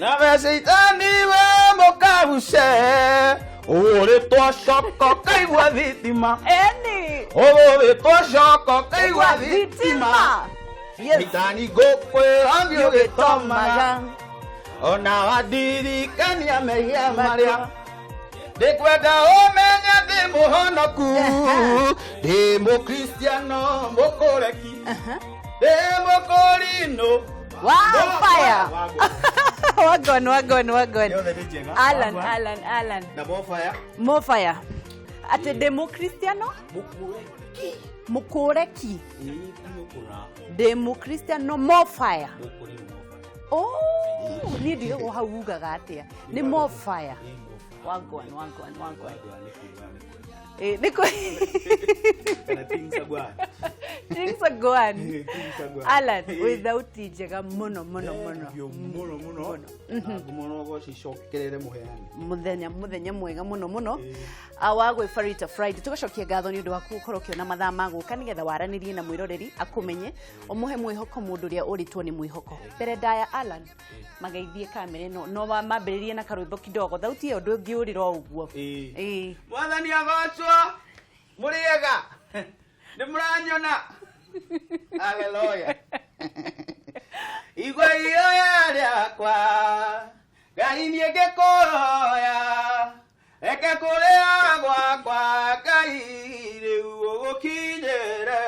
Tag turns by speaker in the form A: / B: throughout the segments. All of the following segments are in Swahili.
A: Na besitani we mokabuse. Ore to shoko kaigwa thitima.
B: Eni.
A: Ore to shoko kaigwa thitima. Mitani gokwe ambio getomaga. Ona wadiri kania mehia maria. Dekweda omenya de mohonoku. Demo Cristiano mokoreki. Demo Corino.
B: Wow, fire. Wagon. Allan.
A: Na more fire.
B: More fire. Ate demo Cristiano? Mukoreki. Demo Cristiano more fire. Oh, ni ndio hauga gatia. Ni more fire. Wagon. Niko things are going. Allan, without ijega mono. Muthenya mwega muno. Awagwe Farita Friday. Tugacokia ngatho ni undu wa gukorokio na mathaa maguka nigetha waranirie na mwiroreri akumenye omuhe mwihoko mundu ria uritwo ni mwihoko. Mbere ndaya Allan mageithie kamera no mambiririe na karwimbo kidogo thauti iyo ndungi urira uguo.
A: Mwathani agocwa muriega ni muranyona. Hallelujah. Igwe iyo yakwa Ngai ni ngekoroya eke kuria gwakwa Ngai riu ugukinyire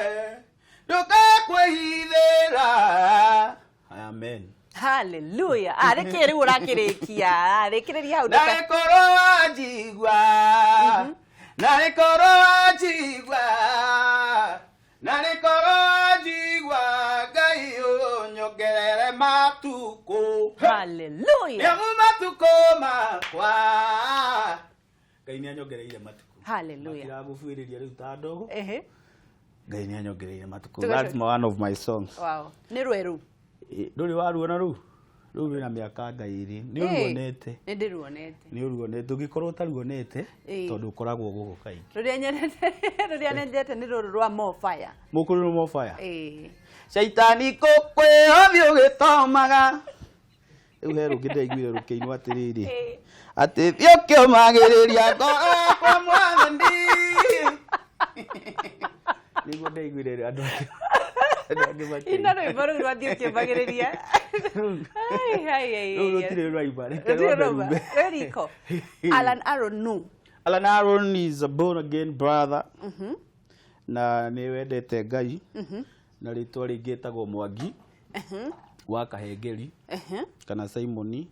A: ndukakwihithira. Amen.
B: Hallelujah. Arekere urakirikia. Arekereria hau ndaka.
A: Narikoro ajigwa Ngai unyongerere matuko.
B: Hallelujah.
A: Nyamu matuko makwa. Ngai ni anyongereire matuko.
B: Hallelujah.
A: Ndiragufuiriria riu ta ndogo. Ngai ni anyongereire matuko. That's one of my songs.
B: Wow. Ni rweru.
A: Nduri waruona ru. Ru wina miaka ngairi. Ni uruonete.
B: Ni ndiruonete.
A: Ni uruonete. Ugikorwo taruonete tondu ukoragwo guku kaingi.
B: Ruria nendete ni ruru rwa more fire.
A: Mukuru more fire. Shaitani kokwe obyo gitomaga. Uhero ngideiguire rukiinwa atiriri. Ati byokyo magiriria kwa mwathani. Nigo ndeiguire andu.
B: Ina no ibaru rwathio kimbagiriria. Hai.
A: Rutire rwaibare.
B: Eriko. Allan Aaron no.
A: Allan Aaron is a born again brother. Na ni wendete Ngai. Na ritwa ringitagwo Mwangi. Wa Kahengeri. Kana Simoni.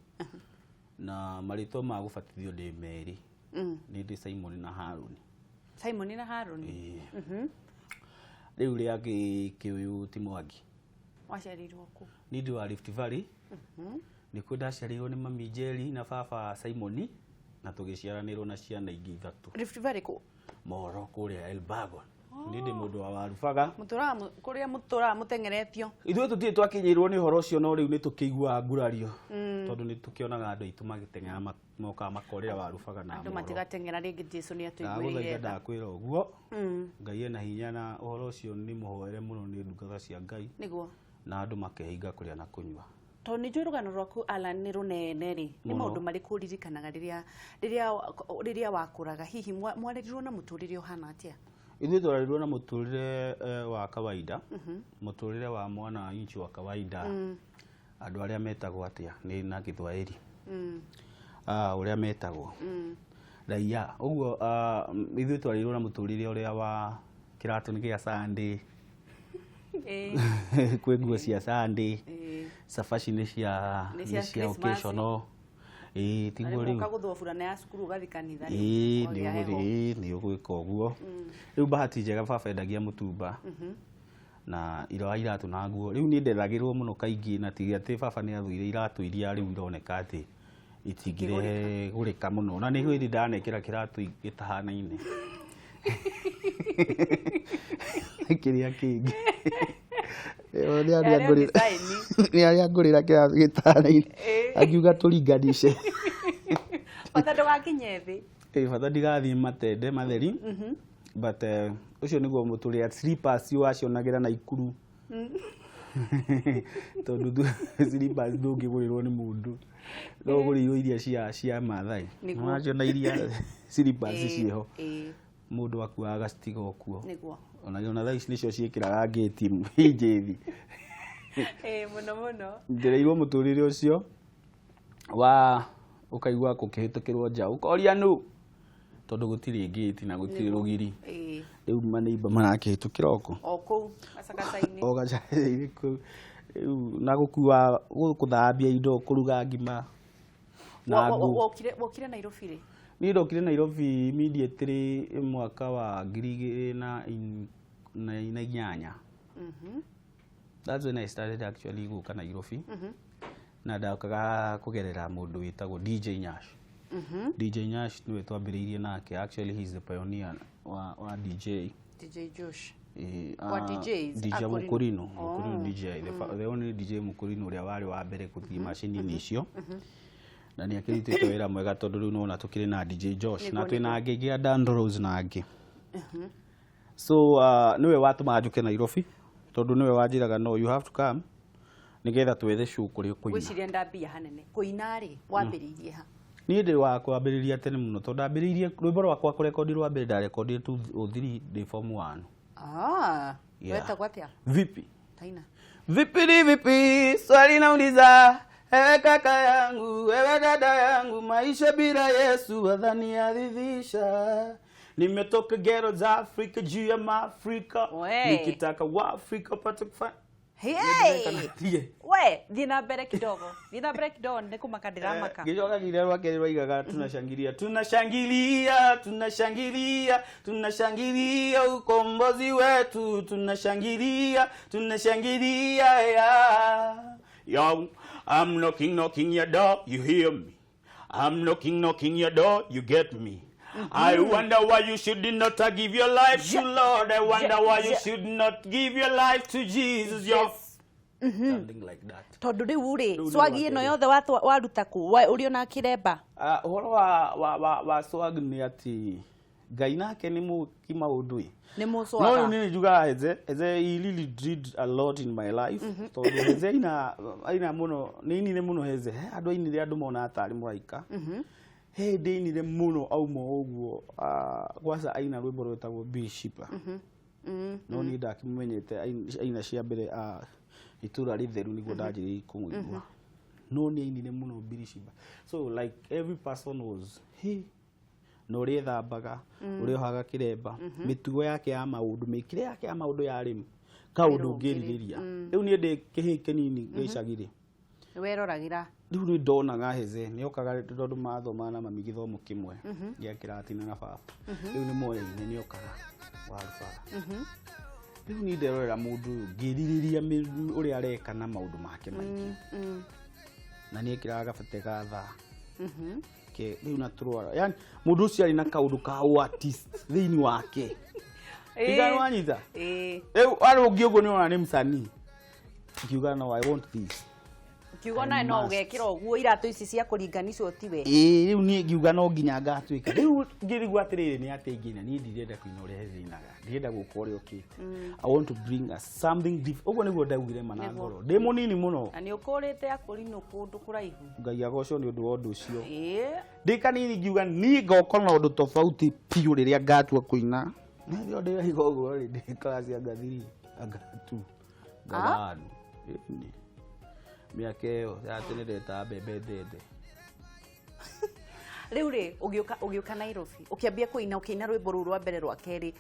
A: Na maritwa ma gubatithio ndi meri. Ni ndi Simoni na Haruni.
B: Simoni na Haruni.
A: Riu ria kiuyu ti Mwangi.
B: Waciarirwo ku?
A: Ni ndi wa Rift Valley. Nikuo ndaciarirwo ni mami Jerry na baba Simoni na tugiciaranirwo na ciana ingi ithatu.
B: Rift Valley ku?
A: Moro kuria Elbagon. Ni ndi mundu wa Warubaga.
B: Kuria mutura mutengeretio.
A: Ithuĩ tutirĩ twakinyĩrwo nĩ horo ũcio no rĩu nĩ tũkĩiguaga ngurario tondũ nĩ tũkĩonaga andũ aitũ magĩteng'era mokaga makorĩra Warubaga na
B: andũ matigateng'era rĩngĩ Jesũ nĩ atũiguĩrĩire
A: tha. Ndakwĩra ũguo Ngai ena hinya na ũhoro ũcio nĩ mũhoere mũno nĩ ndungata cia Ngai
B: nĩguo
A: na andũ makehinga kũrĩa na kũnyua.
B: To nĩ njũĩ rũgano rwaku Allan nĩ rũnene rĩ nĩ maũndũ marĩkũ ũririkanaga rĩrĩa wakũraga hihi mwarĩrirwo na mũtũrĩre ũhana atĩa?
A: Ithuĩ twarĩrirwo na mũtũrĩre wa kawaida mũtũrĩre wa mwana inchi wa kawaida andũ arĩa metagwo atĩa nĩ na Gĩthwaĩri ũrĩa metagwo raia ũguo ithuĩ twarĩrirwo na mũtũrĩre ũrĩa wa kĩratũ nĩ gĩa Sunday kwĩ nguo cia Sunday cabaci nĩ cia occasional tiguo rĩu
B: ũkaguthwo burana ya cukuru ũgathi kanitha
A: nĩ ũgwĩka ũguo rĩu bahati njega baba endagia mũtumba na ira wa iratũ na nguo rĩu nĩ nderagĩrwo mũno kaingĩ na tiga atĩ baba nĩ athũire iratũ iria rĩu ironeka atĩ itingire gũrĩka mũno na nĩ hĩndĩ ndanekĩra kĩratũ gĩtahanaine kĩrĩa kĩngĩ nĩ arĩa ngũrĩra kĩratũ gĩtahanaine akiuga tũringanishe
B: bata ndũgakinye thĩ
A: bata ndigathiĩ matende matheri but ũcio nĩguo mũtũrĩre slippers wacionagĩra na ikuru tondu slippers ndungigurirwo ni mundu no gurirwo iria cia Maathai nacio na iria slippers ciho mundu akuaga citigo kuo niguo ona thaa ici nicio ciikiraga gate injethi
B: muno
A: ndireirwo muturire ucio wa ukaigua kukihitukirwo nja ukoria nu tondu gutiri gate na gutiri rugiri riu maneiba marakihitukira oku
B: macakacaini
A: gacaini na gukua kuthambia indo kuruga ngima
B: na wokire Nairobi ri
A: ni ndokire Nairobi immediately mwaka wa 2008 that's when I started actually guka Nairobi na ndakaga kugerera mundu witagwo DJ Nyash DJ Nyash niwe twambiriirie nake actually he's the pioneer wa DJ
B: Josh
A: wa DJ Mukurino DJ the only DJ Mukurino uria wari wa mbere kuthii machine icio na ni akiritite wira mwega tondu riu nona tukiri na DJ Josh na twina angĩ a Dandros na angĩ so niwe watuma njuke Nairobi tondu niwe wanjiraga no you have to come nigetha twethe show kuri kuina
B: gwiciria ndambia hanene kuina ri wambiriirie ha
A: ni ndi wa kwambiriria tene muno tondu ndambiriirie rwimbo rwakwa kurekondi rwa mbere ndarekondi 203 day form 1
B: weta kwatia
A: vipi
B: taina
A: vipi swali nauliza ewe kaka yangu ewe dada yangu maisha bila Yesu wadhani yaridhisha nimetoka ghetto za Afrika juu ya Maafrika nikitaka wa Afrika pata kufanya
B: we dina bere kidogo nikumakadira maka
A: gijoka girerwa kerwa igaga tunashangilia ukombozi wetu tunashangilia yo I'm knocking your door you hear me I'm knocking your door you get me I wonder why you should not give your life to Lord. I wonder why you should not give your life to Jesus. Something like that.
B: Tondu riu ri swagi ino yothe waruta ku uri ona kiremba
A: horo wa swag ni ati Ngai nake ni mukima undui
B: ni muswaga
A: no ni juga eze he really did a lot in my life tondu eze ina muno ni muno eze andu ainire andu mona atari muraika ndinire muno aumo uguo gwasa aina rwimbo rwetagwo Bishop no ni ndakimumenyete aina cia mbere itura ritheru niguo ndanjiri kumwigua no ni ainire muno Bishop so like every person was no ri thambaga uri ohaga kiremba mitugo yake ya maundu mikire yake ya maundu yari kaundu ngiririria riu ni ndi kihike nini gicagire
B: weroragira
A: riu ni ndonaga heze ni okaga tondu mathoma na mami githomo kimwe gia kiratina na baba riu ni moyo ni okaga warufara riu ni nderorera mundu ngiririria uri areka na maundu make maingi na ni ekiraga fateka tha ke riu na turwara yani mundu ucio ari na kaundu ka artist thiini wake igana wanyita riu ari ungi uguo ni ona ni msanii kiuga no I want this
B: kiugo na no ugekira uguo iratu ici cia kuringanisho tiwe
A: riu ni ngiuga no nginya ngatwika riu ngirigwa atiriri ni ati ngina ni ndirenda kuina uri hezinaga ndirenda guka uri okite I want to bring us something different uguo niguo ndaugire mana ngoro ndi munini muno
B: na ni ukurite akurino kundu kuraihu
A: Ngai agoco ni undu wa undu ucio ndi kanini ngiuga ni ngokona undu tofauti piu riria ngatua kuina ndio ndi higogo ndi class ya gathiri agatu gabanu miakeo yatenedeta bebe dede
B: riu ri ugiuka Nairobi ukiambia kuina ukina rwimbo rwa mbere rwa keri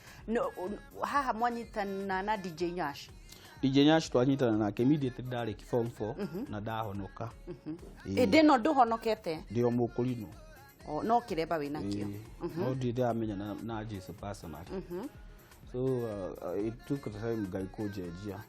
B: haha mwanyitana na DJ Nyash
A: twanyitana nake immediately ndari form 4 na ndahonoka
B: ndino nduhonokete
A: ndio mukurino
B: no kiremba wina kio
A: no ndide amenya na Jesus personally so it took time Ngai kujejia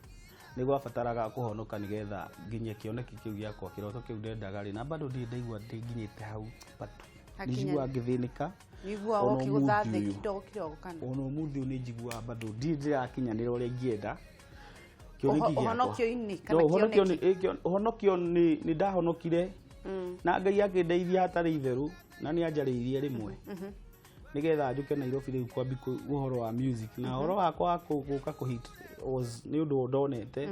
A: nigwa fataraga kuhonoka nigetha nginye kioneki kiu giakwa kiroto kiu ndendaga ri na bado ndaigua nginyite hau patu ndigua ngithinika
B: nigua okiguthathe kidogo kana
A: ono muthi ni njigua bado ndira kinyanira uri ngienda kioneki giakwa
B: honokio ini kana kioneki
A: honokio ni ndahonokire na Ngai akindeithia hatari itheru na ni anjariirie rimwe nigetha njuke Nairobi riu kwambi uhoro wa music na uhoro wakwa guka kuhit was ni undu ndonete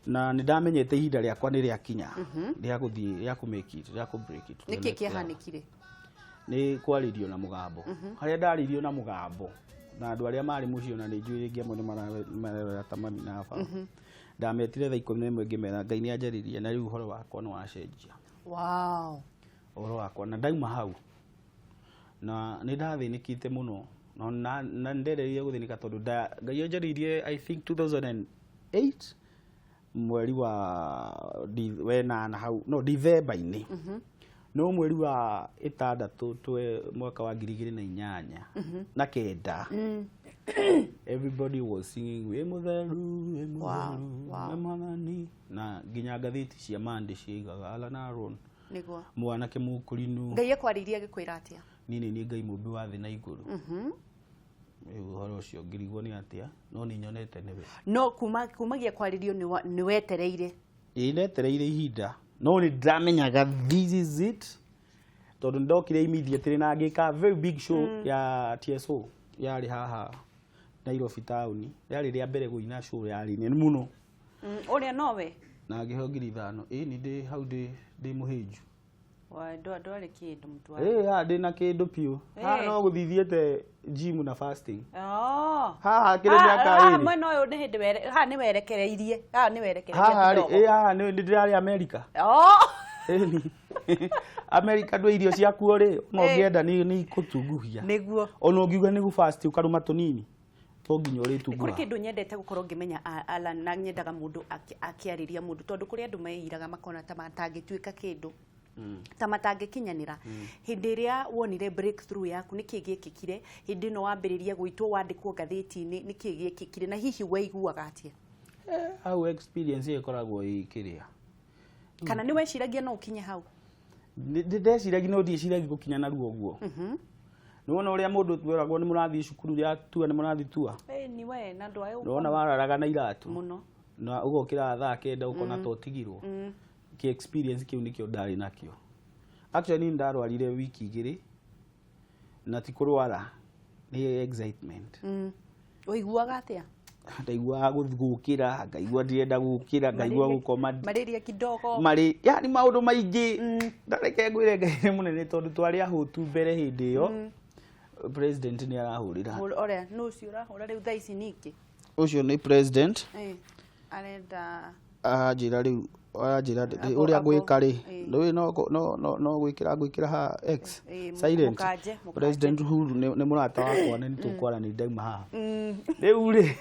A: na nĩ ndamenyete ihinda rĩakwa nĩ rĩakinya rĩa gũthiĩ rĩa ku make it rĩa ku break it.
B: Nĩkĩ kĩahanĩkire?
A: Nĩ kwarĩrio na mũgambo. Harĩa ndarĩrio na mũgambo na andũ arĩa marĩ mũciĩ na nĩ njũĩ rĩngĩ amwe nĩ mararora ta mami na baba. Ndametire thaa 11 ngĩmera Ngai nĩ anjaririe na rĩu ũhoro wakwa nĩ wacenjia.
B: Wow.
A: Ũhoro wakwa na ndauma hau na nĩ ndathĩnĩkĩte mũno na ndereire gũthĩnĩka tondũ Ngai anjaririe I think 2008 mweri wa wenana hau no December-inĩ. No mweri wa 6 mwaka wa 2008 na kenda everybody was singing we mutheru we mutheru na nginya ngathĩti cia Monday ciaigaga Allan Aaron mwanake mũkũrinu.
B: Ngai akwaririe agĩkwĩra atĩa?
A: Nini nĩ Ngai mũmbi wa thĩ na igũrũ. Ũhoro ũcio ngĩrigwo nĩ atĩa no nĩ nyonete nĩwe. No
B: kumagia kwaririo nĩ wetereire?
A: Netereire ihinda no nĩ ndamenyaga this is it tondũ ndokire immediately na ngĩka very big show ya TSO yarĩ haha Nairobi town yarĩ rĩa mbere gũina show yarĩ nene mũno.
B: Ũrĩa nowe
A: na ngĩheo ngiri 5 nĩ ndĩ hau ndĩ mũhĩnju
B: wa ndwarĩ kĩndũ mtu wa
A: ndĩ na kĩndũ piũ no gũthithiĩte gym na fasting.
B: Haha
A: kĩrĩ mĩaka ĩrĩ
B: mwena ũyũ nĩ hĩndĩ haha nĩ werekereirie
A: haha nĩ ndĩrarĩ America. America ndwe irio ciakuo rĩ no ngĩenda nĩ kũtunguhia
B: nĩguo
A: ona ũngiuga nĩ gũfast ũkarũma tũnini to nginya ũrĩ tunguha.
B: Kũrĩ kĩndũ nyendete gũkorwo ngĩmenya Allan na nyendaga mũndũ akĩarĩria mũndũ tondũ kũrĩ andũ meiraga makona ta matangĩtuĩka kĩndũ ta matangĩkinyanĩra. Hĩndĩ ĩrĩa wonire breakthrough yaku nĩkĩ gĩkĩkire? Hĩndĩ ĩno wambĩrĩria gwĩtwo wandĩkwo ngathĩti-inĩ nĩkĩ gĩkĩkire na hihi waiguaga atĩa?
A: Hau experience ĩkoragwo ĩkĩrĩa
B: kana nĩ weciragia no ũkinye hau?
A: Ndeciragia no ndieciragia gũkinya na ruo guo. Nĩ wona ũrĩa mũndũ twĩragwo nĩ mũrathiĩ cukuru ya tua nĩ mũrathiĩ tua.
B: Nĩ we na ndũ ayo.
A: Nĩ wona wararaga na iratũ
B: mũno
A: na ũgokĩra thaa 9 ũkona to tigirwo. Kĩ experience kĩu nĩkĩo ndarĩ nakĩo. Actually nĩ ndarwarire wiki 2 na ti kũrwara nĩ excitement.
B: Ũiguaga atĩa?
A: Ndaiguaga gũkĩra ngaigua ndirenda gũkĩra ngaigua gũkoma
B: malaria kidogo
A: yani maũndũ maingĩ. Ndareke ngwĩre Ngai nĩ mũnene tondũ twarĩ ahũtu mbere hĩndĩ ĩyo president nĩ arahũrĩra.
B: Ũrĩa nũ ũcio ũrahũra rĩu thaa ici ningĩ?
A: Ũcio nĩ president
B: arenda
A: njĩra rĩu njĩra ũrĩa ngwĩka rĩ no gwĩkĩra ha X silent. President Uhuru nĩ mũrata wakwa nĩ tũkwaranĩria ndaima haha rĩu rĩ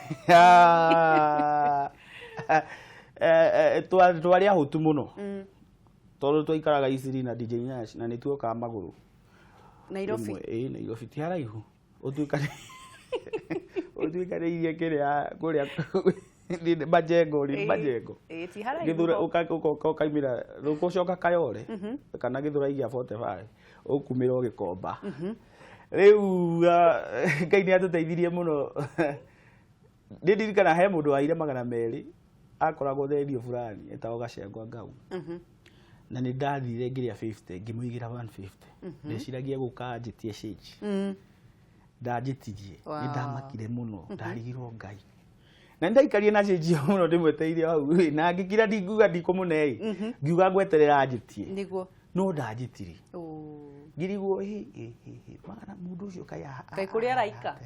A: twarĩ ahũtu mũno tondũ twaikaraga Isiri na DJ Nyash na nĩ tuokaga magũrũ
B: Nairobi.
A: Nairobi ti haraihu ũtuĩkanĩirie kĩrĩa kũrĩa Majengo gĩthura ũkaimĩra ũcoka Kayole kana gĩthura igia 45 ũkumĩra ũgĩkomba. Rĩu Ngai nĩ atũteithirie mũno. Ndirikana he mũndũ waire 200 akoragwo radio fulani etagwo Gacengwa Ngau na nĩ ndathire ngĩrĩa 50 ngĩmũigĩra 150 ndeciragia gũka njĩtie change ndanjĩtirie nĩ ndamakire mũno ndarigirwo Ngai na ndaikarie na change mũno ndĩmweteire hau na ngĩkira ndinguga ndikũmũnei ngiuga ngweterera njĩtie
B: nĩguo
A: no ndanjĩtiri ngirigwo mana mũndũ ũcio
B: kai kũrĩa araika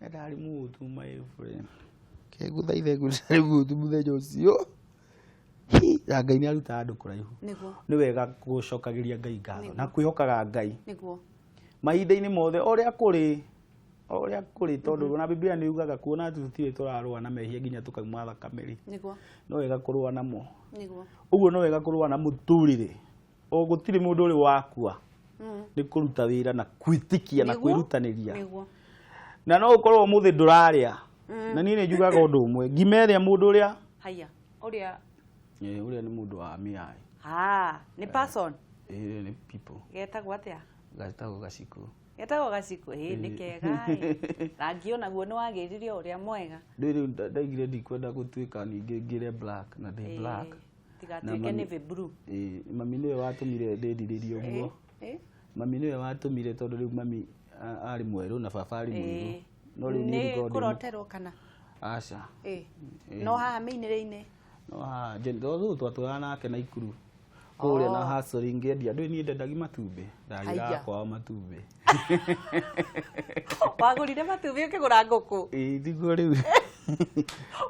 A: na ndarĩ mũtu my friend kegũthaithe gũtarĩ mũtu mũthenya ũcio ya Ngai nĩ aruta andũ kũraihu. Nĩ wega gũcokagĩria Ngai ngatho na kwĩhokaga Ngai mahinda-inĩ mothe ũrĩa kũrĩ tondũ na Biblia nĩ yugaga kuona atĩ tũtirĩ tũrarũa na mehia nginya tũkauma thakame no wega kũrũa namo. Ũguo no wega kũrũa na mũtũrĩre o gũtirĩ mũndũ ũrĩ wakua nĩ kũruta wĩra na kwĩtĩkia na kwĩrutanĩria na no ũkorwo mũthĩ ndũrarĩa na niĩ nĩ njugaga ũndũ ũmwe ngimerĩa mũndũ ũrĩa ũrĩa nĩ mũndũ wa mĩai
B: nĩ person
A: nĩ people
B: getagwo atĩa?
A: Getagwo Gaciku.
B: Getagwo Gaciku nĩ kega rangi onaguo nĩ wagĩrire ũrĩa mwega.
A: Rĩu ndaigire ndikwenda gũtuĩka ningĩ ngĩre black na ndĩ black
B: tigatuĩke navy blue.
A: Mami nĩwe watũmire ndĩrirĩrie ũguo. Mami nĩwe watũmire tondũ rĩu mami arĩ mwerũ na baba arĩ mũirũ no rĩu nĩ
B: kũroterwo kana
A: aca
B: no haha mĩinĩrĩ-inĩ
A: no jendo twatwara nake na ikuru kuria na hustling ngendia ndu ni ndendagi matumbi ndagira kwa matumbi
B: wagurire matumbi ukigura nguku
A: thigo riu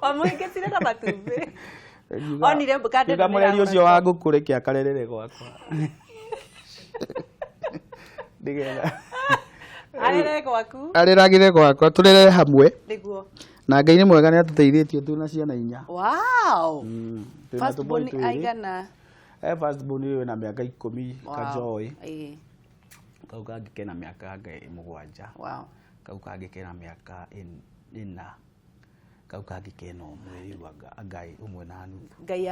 B: wamwiketire na matumbi onire mbukande
A: ndo mureri ucio wa nguku reke akarerere gwakwa ndigera areragire gwakwa turere hamwe
B: niguo
A: na Ngai ni mwega ni atuteithĩtie tuna ciana inya.
B: Wow. First born aigana.
A: First born ni na miaka 10 ka Joy. Kau kangike na miaka 7.
B: Wow.
A: Kau kangike na miaka 4. Kau kangike no mweri wa Ngai umwe na nuthu. Ngai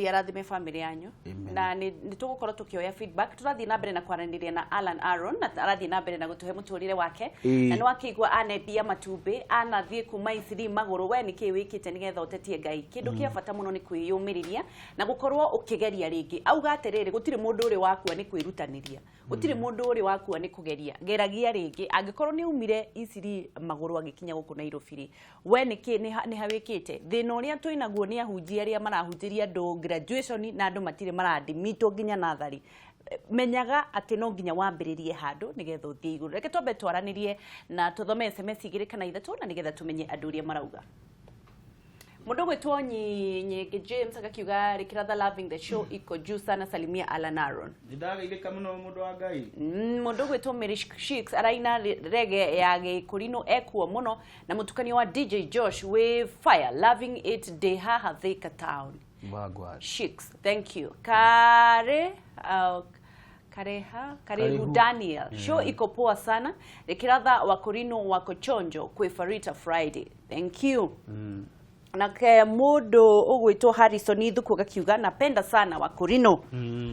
A: arathime family yanyu. Na ni tugukorwo tukioya feedback turathie na mbere na kwaraniria na Allan Aaron na arathie na mbere na gutuhe muturire wake na no akigwa anendia matumbi anathie kuma Isiri maguru we niki wikite nigetha utetie Ngai kindu kia bata muno ni kwiyumiriria na gukorwo ukigeria ringi auga atiriri gutire mundu uri wakua ni kwirutaniria gutire mundu uri wakua ni kugeria geragia ringi angikorwo ni umire Isiri maguru agikinya guku Nairobi we niki ni hawikite thina uria twinaguo ni ahunjia aria marahunjiria andu graduation na andu matire maradimito nginya nathari menyaga ati no nginya wambiririe handu nigetha uthie iguru reke twambe twaranirie na tuthome SMS igiri kana ithatu na nigetha tumenye andu uria marauga mundu gwitwo Nyingi James akakiuga Rikiratha loving the show iko juu sana salimia Allan Aaron ndagaithika muno mundu wa Ngai
B: mundu gwitwo Sheiks araina rege ya Gikurino ekuo muno na mutukanio wa DJ Josh we fire loving it de haha Thika town
A: Wagwa
B: Sheiks thank you Karehu Daniel show iko poa sana Rikiratha wa Kurino wako chonjo kwe Farita Friday thank you na ke mundu ugwitwo Harrison Ithuku gakiuga napenda sana Wakurino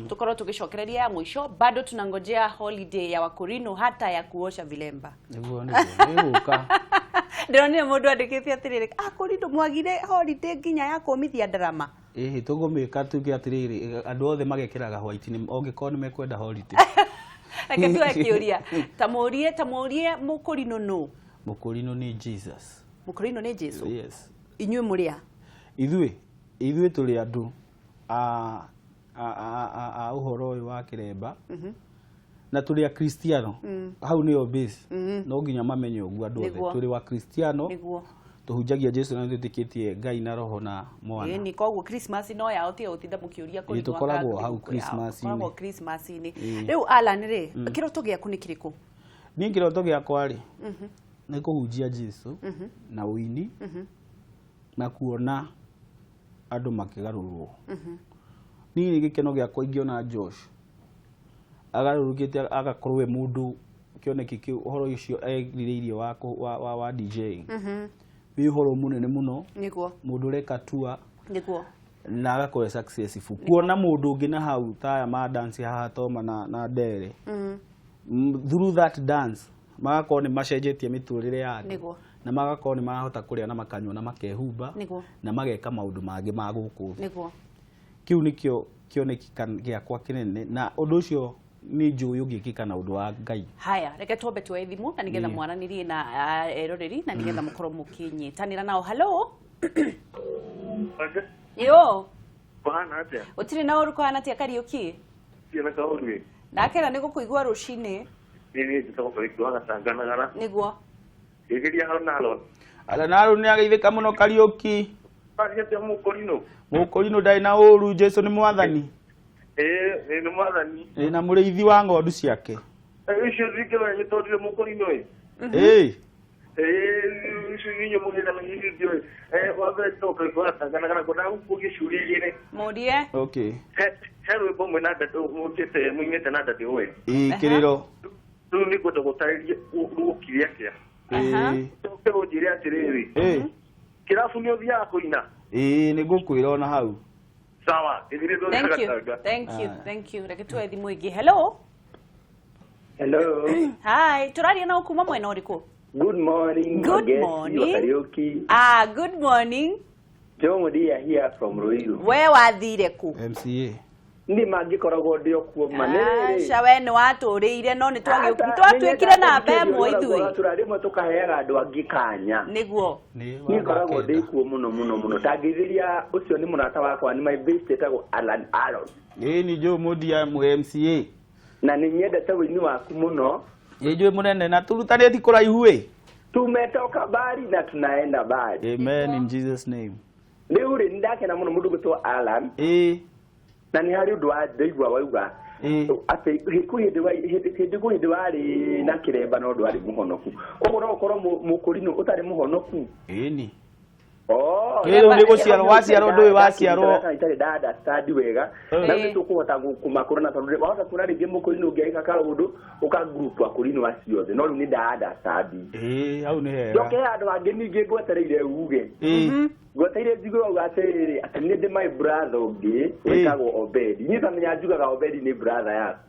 B: tukorwo tugicokereria ya mwisho bado tunangojea holiday ya Wakurino hata ya kuosha vilemba
A: niguo niguka
B: ndirone mundu andikite atiriri Kurino mwagire holiday nginya ya kumithia drama
A: tugumika tuge atiriri andu othe magekiraga white ni ongikorwo ni mekwenda holiday
B: reke tuakiuria tamurie Mukurino no
A: Mukurino ni Jesus
B: Mukurino ni Jesus
A: yes
B: inywe muria
A: ithui tuli andu uhoro uyu wa kiremba na tuli a Kristiano hau ni base no nginya mamenye ugu andu othe tuli wa Kristiano tuhunjagia Jesu na twitikitie Ngai na roho na mwana
B: ni koguo Christmas no ya uti utinda mukiuria kuri
A: tukoragwo hau
B: Christmas ni riu Allan ri kiroto giaku ni kiriku
A: ni kiroto giakwa ri ni kuhunjia Jesu na uini na kuona andu makigarurwo ni gikeno giakwa ingiona Josh agarurukite agakorwo we mundu kioneki ki uhoro ucio egiriirie wa DJ bi uhoro munene muno
B: niguo
A: mundu reka tua
B: niguo
A: na agakorwo successful kuona mundu ungi na hau taya ma dance haha toma na dere through that dance magakorwo ni macenjetie miturire ya
B: niguo
A: na magakorwo ni marahota kuria na makanywa na makehumba na mageka maundu mangi ma guku
B: niguo
A: kiu nikio kioneki giakwa kinene na undu ucio ni njuyu gikika na undu wa Ngai
B: haya reke twambe tuwe thimu na nigetha mwaranirie na eroreri na nigetha mukorwo mukinyitanira nao hello yo
C: bana atia
B: utiri na uruko anatia karaoke
C: sina kauri
B: nakera niko kuigwa rushine
C: ni tutakokuigwa gatangana gara
B: niguo
C: igiria hana
A: Allan Aaron ni ageithika muno karaoke
C: Pariete
A: Mukurino dai na uru Jesu ni mwathani
C: ni mwathani
A: na muriithi wa ng'ondu ciake
C: icio zikira nyitodire Mukurino icio mugina menyirio wabe toka kwa tangana kana kuna kugicurigire
B: modie
A: okay
C: hero bomwe na dado mutete munyete na dado we
A: kiriro
C: tu ni ko gutaririe ukiria kia tokero jire atiriri kirafu ni obia kuina
A: ni gukwira ona hau
C: sawa
B: thank you reke tu ethimu ingi hello hi turaria na ukuma mwena uriku
D: Good morning.
B: Good morning.
D: Karaoke.
B: Good morning.
D: Jomo dia here from Ruiru.
B: Where wathire ku?
A: MCA.
D: ni mangikoragwo ndio kuo manere
B: shawe ni waturiire no ni twatwikire na bemo ithui
D: turarimo tukaheaga andu angikanya
B: niguo
D: ni koragwo ndi kuo muno tangithiria ucio ni munata wakwa ni my best etagwo Allan Aaron
A: ni jo mudia mu MCA
D: na ni nyendete wini waku muno
A: yejwe munene na turutanĩti kũraihu
D: tumetoka bari na tunaenda bari
A: amen in Jesus name
D: leo ri ndake na mundu gutwa Allan na ni hari undu wa ndeigua wauga ati hikuhindi wari na kiremba no ndwari muhonoku koguo no ukorwo mukurino utari muhonoku
A: ni kero ni guciarwo waciarwo ndui waciarwo
D: itari dada study wega na ni tukuhota kumakuru na tondu wahota kuna ringi mukurino ngiaika ka undu uka group akurino aciothe no ni dada study
A: au ni hega
D: yoke andu angi ningi gwetereire uge gwetereire njigo ugaterere ati ni ndi my brother ungi wetagwo Obedi ni tamenya njugaga Obedi ni brother yako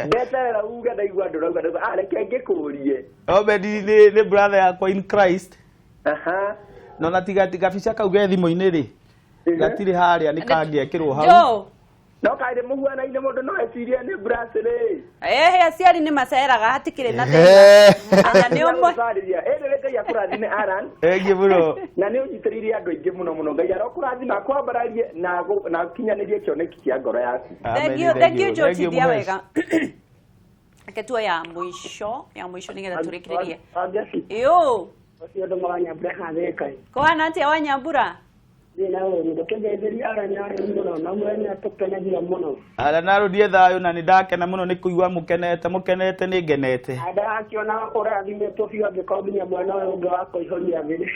D: beterera uge ndaigua ndu rauga reke ngikurie
A: Obedi ni brother yakwa in Christ no natigati gabica kau ge thimo-inĩ ri gatire haria ni kangĩekĩrwo hau
D: no kaire muhuana ine mundu no eciria ni brasile
B: aciari ni maceraga hatikire na thĩna ni umwe
D: reke ya kurathime Allan
A: egi bro
D: na ni ũnyitĩrĩire andũ aingĩ muno ngai arokũrathima kwambararie na kinyanirie kĩoneki kĩa ngoro yaku
B: thank you Jotithia wega ketua ya mwisho nigetha tũrĩkĩrĩrie yo
E: Ocio ndo mwanyambura hatheka.
B: Kwa nati wanyambura?
E: Nina wewe ndokegetheri Allan Aaron muno na mwene atukenagia muno.
A: Allan Aaron die thayo na nindakena muno nikuigua mukenete ni ngenete.
E: Ada akiona urathime tofio ngikombinya mwana wewe unge wako ihonia vile.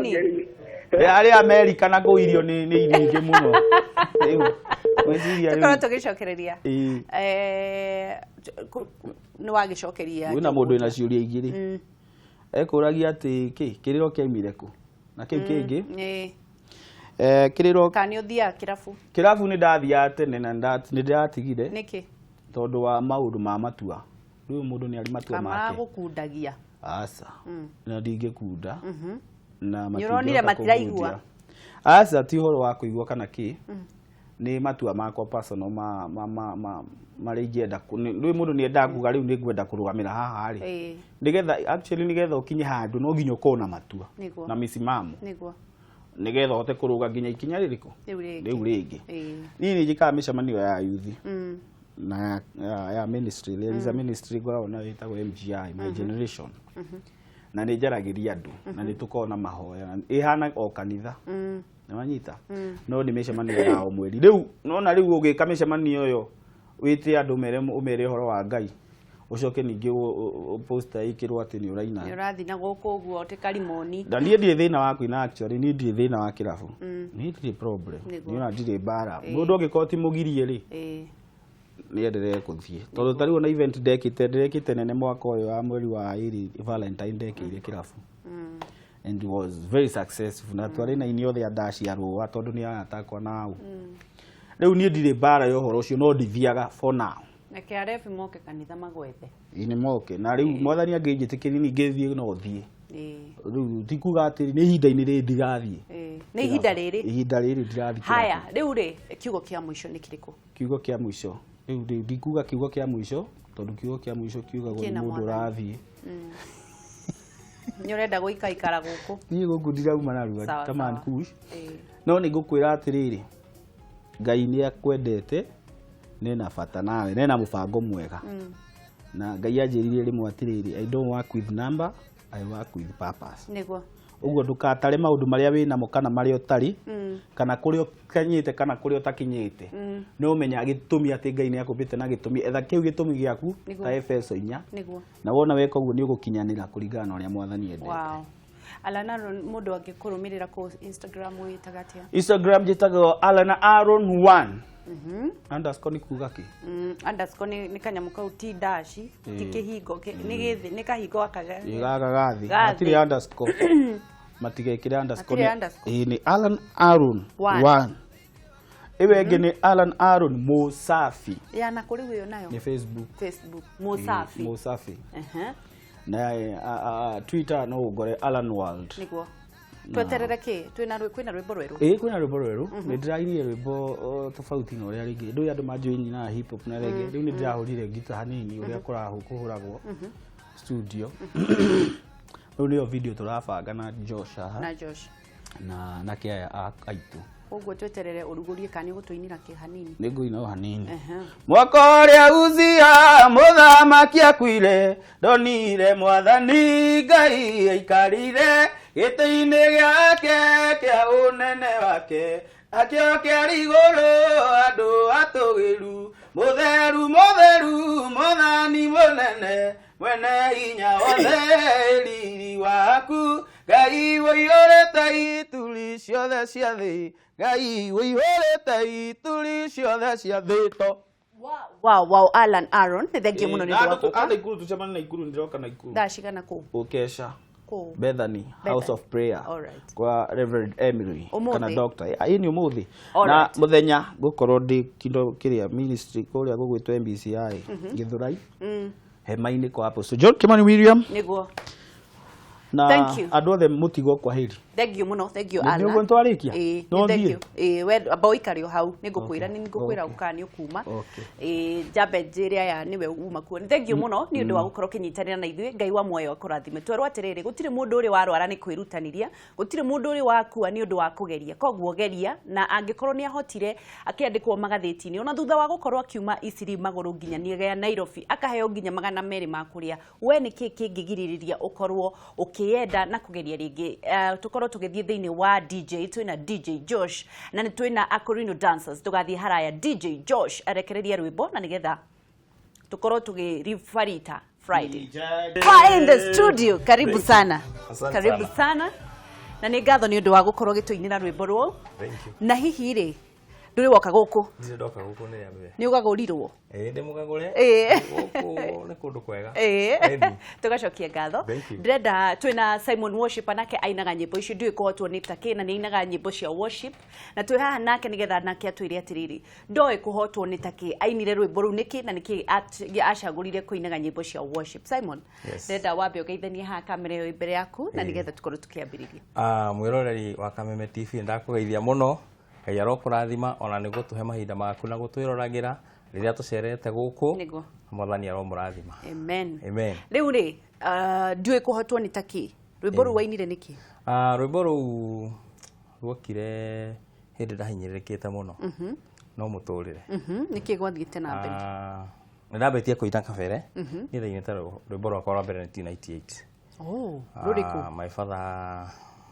B: Ni.
A: Ari America na kuirio ni iringe muno.
B: Tukora tugicokereria. Ni wagicokeria.
A: Wina mundu ina ciuria igiri. Ekuragia ati kiriro kiaimire ku na kiu kingi kiriro
B: kani uthia
A: kirafu ni ndathia tene na ndatigire
B: niki
A: tondu wa maundu ma matua riu mundu ni ari matua make
B: kama gukundagia
A: asa na ndingikunda na
B: matua matiraigua
A: asa ti horo wa kuigua kana ki ni matua makwa personal mari ngenda riu mundu ni enda kuga riu ni ngwenda kurugamira haha ri nigetha actually nigetha ukinye handu no nginya ukona matua na misimamo nigetha uhote kuruga nginya ikinya ririko riu ringi ni njikaga micemanio ya youth na ya ministry there is a ministry ngoragwo itagwo MGI my generation na ni njaragiria andu na ni tukona mahoya ihana o kanitha Namanyita no ni micemanio ya o mweri riu nona riu ugika micemanio yo wite andu umere horo wa Ngai ucoke ningi poster ikirwo ati ni uraina
B: ni urathi na guku guo utikarimoni
A: da nie ndie thina waku ina actually ni ndie thina wa kirafu ni ndie problem ni ona ndire bara mundu ngikoti mugirie ri ni endelee kuthie tondu tari ona event dekite nene mwaka uyu wa mweri wa iri Valentine dekire kirafu and it was very successful na twari na inyo the dashi arwa tondu ni atakwa nau riu ni ndire bara yo horo ucio no ndithiaga for now
B: na KRF moke kanitha magwethe
A: ini moke na riu mwathani angijitikiri ni ngithie no thie riu tikuga ati ni ihinda-ini ri ndirathie
B: ni ihinda riri
A: ndirathie
B: haya riu ri kiugo kia mwisho ni kiriko
A: kiugo kia mwisho riu ndikuga kiugo kia mwisho tondu kiugo kia mwisho kiuga ni mundu rathie
B: ni urenda guikaikara guku
A: ni guku ndirauma na ruga taman kush no ni ngukwira atiriri Ngai ni akwendete nena bata nawe nena mubango mwega na Ngai anjiririe rimwe atiriri I don't work with number I work with purpose
B: niguo
A: uguo ndukatare maundu maria wina mo kana maria utari kana kuri ukanyite kana kuri utakinyite ni umenya gitumi ati Ngai ni akubite na gitumi etha kiu gitumi giaku ta Efeso 4
B: niguo
A: na wona weka uguo ni ugukinyanira kuringana na uria mwathani endete
B: wow Allan Aaron mundu angikurumirira ku Instagram witagatia
A: Instagram jitagwo Allan Aaron 1 underscore ni kuga ki
B: underscore ni kanyamu kau ti dash ti kihingo ni githi ni kahingo akaga
A: gathi atiri underscore matigekira underscore ni Allan Aaron 1 iwe ngi ni Allan Aaron Musafi
B: ya na kuri wiyo nayo
A: ni Facebook
B: Musafi
A: na Twitter no ugore Allan World
B: niguo tweterere ki kwina rwimbo rweru
A: kwina rwimbo rweru ni ndirainire rwimbo tofauti na uria ringi ndu andu manjuini na hip hop na reggae riu ni ndirahurire gita hanini uria kuhuragwo studio riu niyo video turabanga na Josh na kia aitu
B: Ogwo tweterere urugurie kani gutuinira ki hanini
A: ninguina o hanini mwaka uria uzia muthamaki akuire ndonire mwathani Ngai aikarire giti-ini giake kia unene wake akio kiari iguru andu atugiru mutheru mwathani munene mwene hinya wothe riri waku Ngai wĩihũrĩte ituri ciothe cia thĩ Ngai wĩihũrĩte ituri ciothe cia thĩ to
B: wow Allan Aaron thengie muno ni ndwa kuka
A: anda ikuru tucemana na ikuru ndiroka na ikuru
B: ndashigana ku
A: ukesha Bethany House of Prayer kwa Reverend Emily kana doctor hii ni umuthi na muthenya gukorwo ndi kindo kiria ministry kuria gugwitwo MBCI Githurai hema-ini kwa Apostle John Kimani William
B: niguo
A: na andu othe mutigo kwa heri
B: thank you Allan
A: niguo ntwarikia
B: no thank you we boikario hau nigukwira ukani ukuma jambe njiria ya niwe uma kuo thank you muno ni undu wa gukorwo kinyitanira na ithuĩ Ngai wa muoyo akurathime twerwo atiriri gutire mundu uri warwara ni kwirutaniria gutire mundu uri wakua ni undu wa kugeria koguo geria na angikorwo ni ahotire akiandikwo magatheti-ini ona thutha wa gukorwo akiuma Isiri maguru nginya niega Nairobi akaheo nginya 200 makuria we ni kingigiririria ukorwo ukienda na kugeria ringi tukorwo tugithie thiini wa DJ twina DJ Josh na ni twina Akorino dancers tugathie haraya DJ Josh arekereria rwimbo na nigetha tukorwo tugirifarita Friday in the studio karibu sana na ni ngatho ni undu wa gukorwo gituinira rwimbo rwo na hihi ri nduri woka guku
F: ndoka guku ni ambe
B: ni ugagurirwo
F: ndi mugagure guku ni kundu kwega
B: tugacokia ngatho ndrenda twina Simon Worship anake ainaga nyimbo icio ndui kuhotwo ni take na ni ainaga nyimbo cia worship na twi haha nake nigetha nake atwire atiriri ndoi kuhotwo ni take ainire rwimbo ru niki na niki acagurire kuinaga nyimbo cia worship Simon ndenda wambe ugeithanie haha kamera yo imbere yaku na nigetha tukorwo tukiambiriria
F: mwiroreri wa Kameme TV ndakugeithia muno Ngai arokurathima ona niguo tuhe mahinda maku na gutwirораgira riria tucerete guku Mwathani aromurathima
B: amen riu ri ndui kuhotwo ni taki rwimbo ru wainire niki
F: rwimbo ru rwokire hindi ndahinyirikite muno no muturire
B: niki gwathiite na mbere
F: ndambetie kuina kabere ni thainite rwimbo rwakwa rwa mbere 1998
B: ruriku
F: my father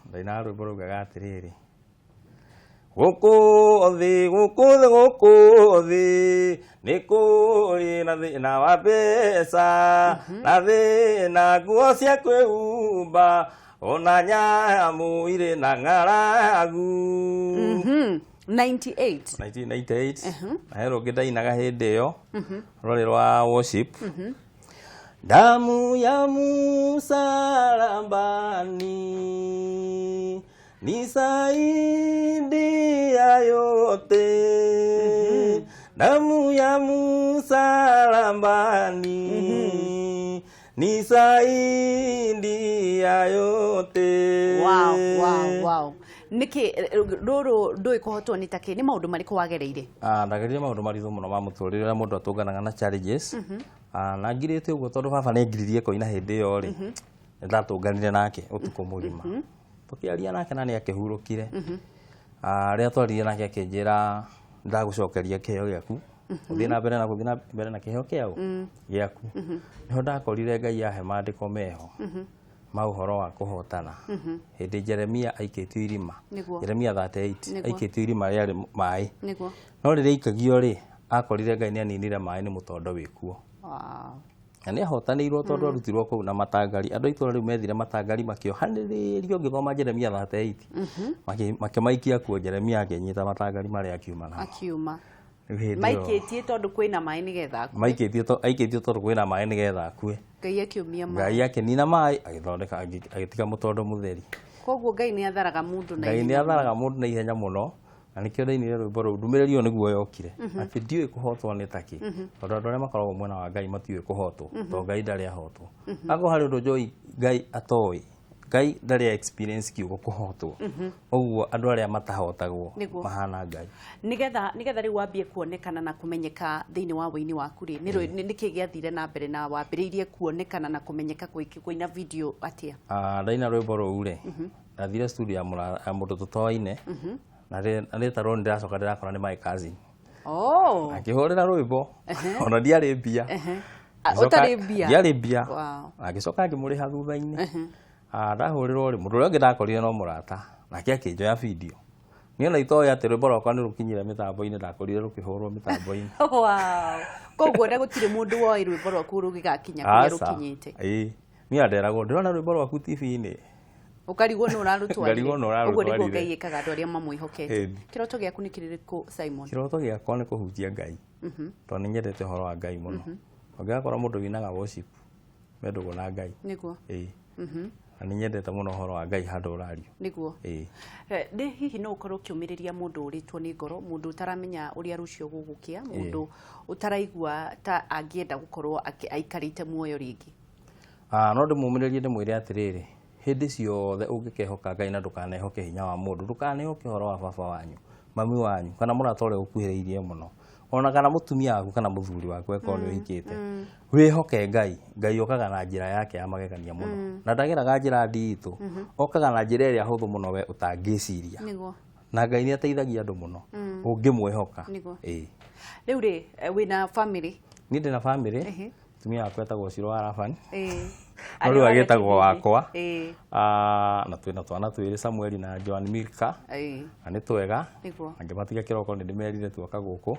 F: ndaina rwimbo rugaga atiriri guku othi nikuri na thina wa mbeca na thina nguo cia kwĩhumba ona nyamu irĩ na ng'aragu
B: 1998
F: na hero ngindainaga hĩndĩ ĩyo rwari rwa worship damu ya msalabani ni zaidi ya yote damu ya msalabani ni zaidi ya yote
B: wow niki ruru ndui kuhotwo ni take ni maundu mariku wagereire
F: ndagereire maundu marithu muno ma muturire ria mundu atunganaga na challenges na ngirite uguo tondu baba ne ngiririe koina hindi yo ri ndatunganire nake utuku murima tukiaria nake na ni akihurukire ria twaririe nake akinjira ndagucokeria kiheo giaku uthie na mbere na kuthie mbere na kiheo kiao giaku niho ndakorire Ngai ahe mandiko meho ma uhoro wa kuhotana hindi Jeremia aikitio irima Jeremia 38 aikitio irima riari mai no riria ikagio ri akorire Ngai ni aninire mai ni mutondo wikuo na ni ahotanirwo tondu arutirwo kuu na matangari andu itũra riu methire matangari makiohanĩrĩrio ngithoma Jeremia 38 makimaikia kuo Jeremia akinyita matangari maria akiuma
B: maikitie tondu kwina mai nigetha akue
F: aikitio tondu kwina mai nigetha akue
B: Ngai akiumia mai
F: Ngai akinina mai agithondeka agitika mutondo mutheri
B: koguo Ngai ni atharaga mundu
F: na ihenya muno na nikio ndainire rwimbo rũu ndumirĩrio nĩguo yokire ati ndiũĩ kũhotwo nĩ taki tondũ andũ arĩa makoragwo mwena wa Ngai matiũĩ kũhotwo tondũ Ngai ndarĩ ahotwo ako harĩ ũndũ njoi Ngai atoĩ Ngai ndari experience kiugo kuhotwo oguo andu aria matahotagwo mahana Ngai
B: nigetha ri wambie kuonekana na kumenyeka thiini wa uini waku ri ni kigiathire na mbere na wambiriirie kuonekana na kumenyeka kuina video atia
F: ndaina rwimbo ruu ri ndathire studio ya mundu tutoine na retarwo ndiracoka ndirakora ni my cousin akihurira rwimbo ona ndiari mbia
B: utari mbia
F: ndiari mbia agicoka ngimuriha thutha-ini ndahurirwo ri mundu uria ungi ndakorire no murata nake akinjoya video niona itoya ati rwimbo rwakwa ni rukinyire mitambo-ini ndakorire rukihurwo mitambo-ini
B: koguo nda gutire mundu woi rwimbo rwaku rugigakinya kuria rukinyite
F: ni nderagwo ndirona rwimbo rwaku TV-ini
B: ukarigwo no urarutwa
F: uguo
B: niguo Ngai ikaga andu aria mamwihokete kiroto giaku ni kiririku Simon
F: kiroto giakwa ni kuhunjia Ngai tondu nyendete horo wa Ngai muno ongakora mundu winaga worship mendugo na Ngai
B: niguo
F: ani nyendete muno horo wa Ngai handu urario
B: niguo ndi hihi no ukorwo kiumiriria mundu uritwo ni ngoro mundu utaramenya uria rucio gugukia mundu utaraigua ta angienda gukorwo aikarite muoyo ringi
F: no ndimumiririe ndimwire atiriri hindi ciothe ungikehoka Ngai na ndukanehoke hinya wa mundu ndukanehoke horo wa baba wanyu mami wanyu kana murata uria ukuhiriirie muno ona kana mutumia waku kana muthuri waku eko ni uhikite wihoke Ngai okaga na njira yake ya magegania muno na ndagiraga njira nditu okaga na njira iria huthu muno we utangiciria na Ngai ni ateithagia andu muno ungimwehoka
B: riu ri wina family
F: ni ndina family tumia wakwa etagwo Ciro Arafani riu agitagwo wakwa na twina twana twiri Samuel na Joan Milka na ni twega angimatiga kiroko ni ndimerire tuoka guku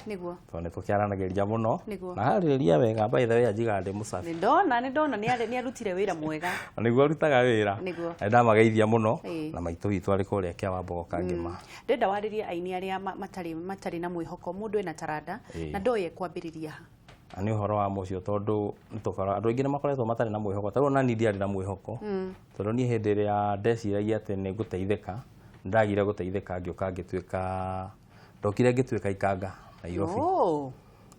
F: tondu tukiaranagiria muno na haririria wega by the way ajiga ndi musafi
B: ni ndona ni arutire wira mwega
F: niguo arutaga wira na ndamageithia muno na maitu witu ari kuria kia wambogo kangima
B: ndenda waririe aini aria matari na mwihoko mundu ena taranda na ndoye kwambiriria
F: ani uhoro wa mucio tondu ntukora andu ingi ni makoretwo matari na mwihoko taru na ni ndiari na mwihoko tondu ni hindi iria ndeciragia ati ni guteithika ndagire guteithika ngioka ngituika ndokire ngituika ikanga Nairobi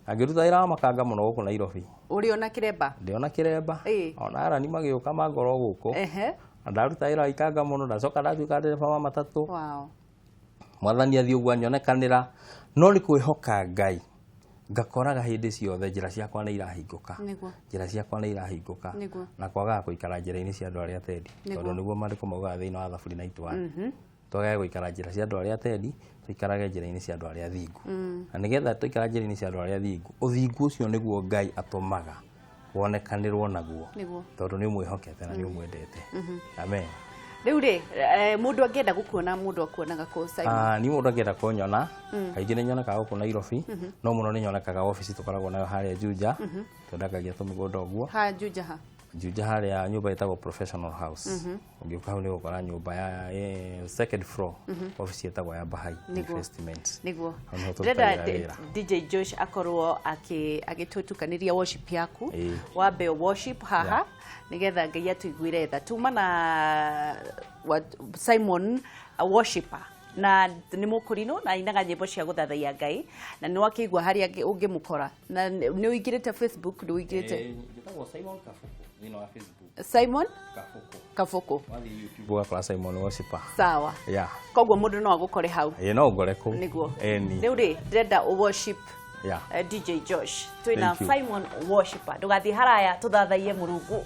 F: agiruta wira wa makanga muno guku Nairobi
B: uri ona kiremba
F: ndiona kiremba ona ara ni magiuka magoro guku ndaruta wira ikanga muno ndacoka ndatuika ndereba wa matatu mwathani athi uguo anyonekanira no ni kwihoka Ngai ngakoraga hindi ciothe njira ciakwa ni irahinguka njira ciakwa ni irahinguka na kwaga guikara njira-ini cia andu aria tendi tondu niguo mariko maugaga thiini wa thaburi 91 twage guikara njira cia andu aria tendi tuikarage njira-ini cia andu aria thingu na nigetha tuikara njira-ini cia andu aria thingu uthingu ucio niguo Ngai atumaga wonekanirwo naguo tondu ni mwihokete na ni umwendete amen
B: riu ri mundu angienda gukuona mundu akuonaga ku Simon
F: ni mundu angienda kunyona kaingi ni nyonekaga guku Nairobi no muno ni nyonekaga office tukoragwo nayo haria Juja tondakagia tumigunda uguo Juja haria nyumba itagwo professional house ungiuka hau ni gukora nyumba ya second floor office itagwo ya Bahai investment
B: niguo ndenda DJ Josh akorwo agitutukaniria worship yaku wambe worship haha nigetha Ngai atuiguire tha tuma na Simon a worshipper na ni mukurino na inaga nyimbo cia guthathaia Ngai na ni wakigwa haria ungimukora na ni uigirite Facebook ni uigirite
F: gitagwo Simon Kafuku thina wa Facebook
B: Simon Kafuku
F: wathi YouTube wa Simon worshipper
B: sawa koguo mundu no agukore hau
F: no ngore ku
B: niguo riu ri ndenda worship DJ Josh twina Simon worshipper ndugathi haraya tuthathaie Murungu